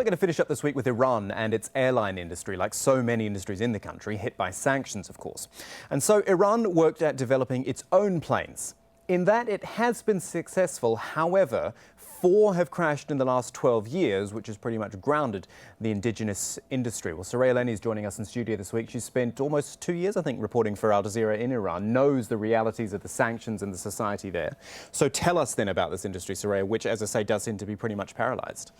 we're going to finish up this week with Iran and its airline industry, like so many industries in the country, hit by sanctions, of course. And so Iran worked at developing its own planes. In that, it has been successful. However, 4 have crashed in the last 12 years, which has pretty much grounded the Indigenous industry. Well, Soraya Lennie is joining us in studio this week. She's spent almost 2 years, I think, reporting for Al Jazeera in Iran, knows the realities of the sanctions and the society there. So tell us then about this industry, Soraya, which, as I say, does seem to be pretty much paralysed.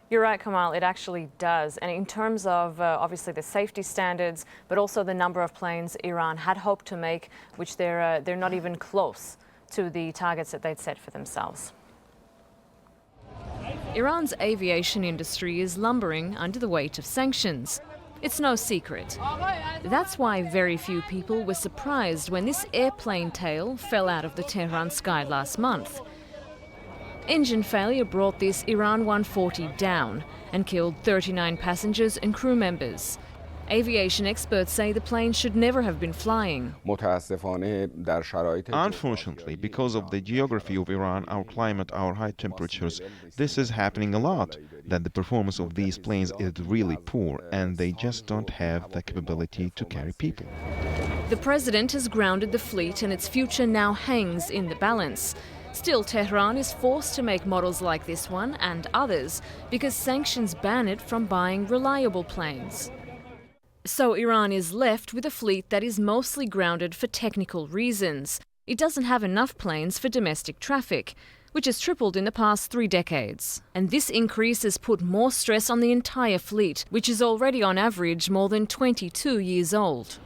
You're right, Kamal, it actually does. And in terms of obviously the safety standards, but also the number of planes Iran had hoped to make, which they're not even close to the targets that they'd set for themselves. Iran's aviation industry is lumbering under the weight of sanctions. It's no secret. That's why very few people were surprised when this airplane tail fell out of the Tehran sky last month. Engine failure brought this Iran 140 down and killed 39 passengers and crew members. Aviation experts say the plane should never have been flying. Unfortunately, because of the geography of Iran, our climate, our high temperatures, this is happening a lot, that the performance of these planes is really poor and they just don't have the capability to carry people. The president has grounded the fleet and its future now hangs in the balance. Still, Tehran is forced to make models like this one and others because sanctions ban it from buying reliable planes. So Iran is left with a fleet that is mostly grounded for technical reasons. It doesn't have enough planes for domestic traffic, which has tripled in the past 3 decades. And this increase has put more stress on the entire fleet, which is already on average more than 22 years old.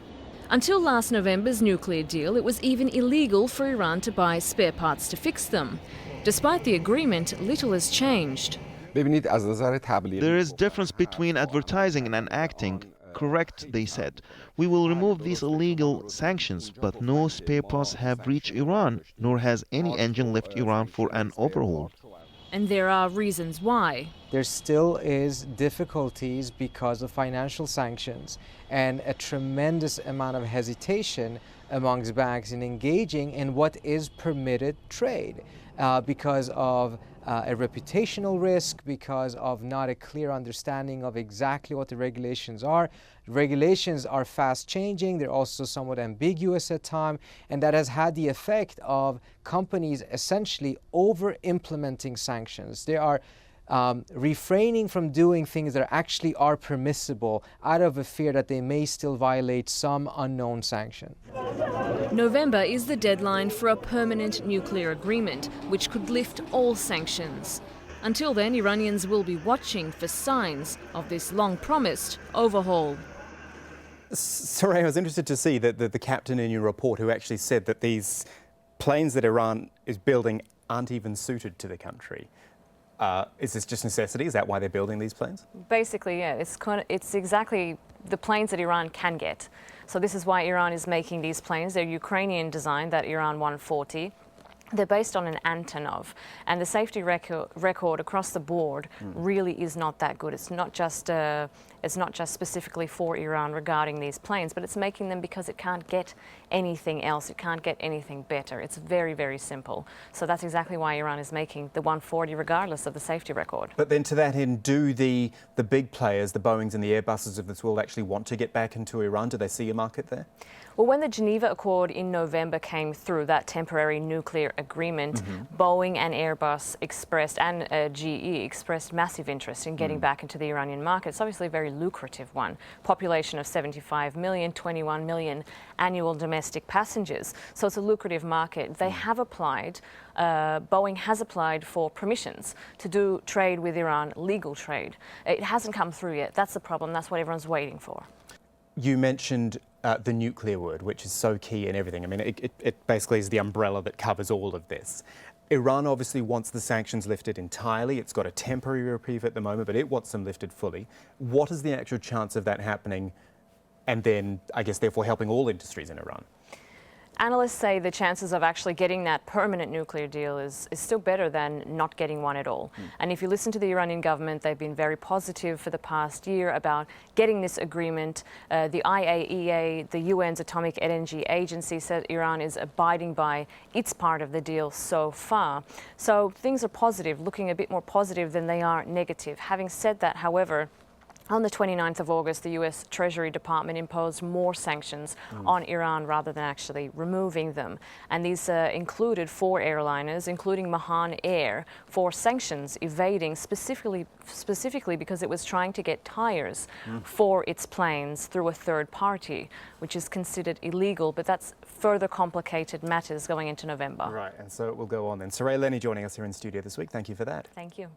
Until last November's nuclear deal, it was even illegal for Iran to buy spare parts to fix them. Despite the agreement, little has changed. There is difference between advertising and acting. Correct, they said. We will remove these illegal sanctions, but no spare parts have reached Iran, nor has any engine left Iran for an overhaul. And there are reasons why. There still is difficulties because of financial sanctions and a tremendous amount of hesitation amongst banks in engaging in what is permitted trade because of a reputational risk, because of not a clear understanding of exactly what the regulations are. Regulations are fast changing, they're also somewhat ambiguous at times, and that has had the effect of companies essentially over implementing sanctions. They are refraining from doing things that actually are permissible out of a fear that they may still violate some unknown sanction. November is the deadline for a permanent nuclear agreement, which could lift all sanctions. Until then, Iranians will be watching for signs of this long-promised overhaul. Soraya, I was interested to see that the captain in your report who actually said that these planes that Iran is building aren't even suited to the country. Is this just necessity? Is that why they're building these planes? Basically, yeah, it's exactly the planes that Iran can get. So this is why Iran is making these planes. They're Ukrainian design, that Iran 140. They're based on an Antonov, and the safety record across the board really is not that good. It's not just specifically for Iran regarding these planes, but it's making them because it can't get anything else. It can't get anything better. It's very, very simple. So that's exactly why Iran is making the 140 regardless of the safety record. But then to that end, do the big players, the Boeings and the Airbuses of this world, actually want to get back into Iran? Do they see a market there? Well, when the Geneva Accord in November came through, that temporary nuclear agreement, Boeing and Airbus expressed, and GE expressed massive interest in getting back into the Iranian market. It's obviously a very lucrative one. Population of 75 million, 21 million annual domestic passengers. So it's a lucrative market. They have applied, Boeing has applied for permissions to do trade with Iran, legal trade. It hasn't come through yet. That's the problem. That's what everyone's waiting for. You mentioned the nuclear word, which is so key in everything. I mean, it basically is the umbrella that covers all of this. Iran obviously wants the sanctions lifted entirely. It's got a temporary reprieve at the moment, but it wants them lifted fully. What is the actual chance of that happening and then, I guess, therefore helping all industries in Iran? analysts say the chances of actually getting that permanent nuclear deal is still better than not getting one at all. And if you listen to the Iranian government, they've been very positive for the past year about getting this agreement. The IAEA, the UN's Atomic Energy Agency, said Iran is abiding by its part of the deal so far. So things are positive, looking a bit more positive than they are negative. Having said that, however, on the 29th of August, the US Treasury Department imposed more sanctions on Iran rather than actually removing them. And these included 4 airliners, including Mahan Air, for sanctions evading specifically because it was trying to get tires for its planes through a third party, which is considered illegal, but that's further complicated matters going into November. Right, and so it will go on then. Soraya Lennie joining us here in studio this week. Thank you for that. Thank you.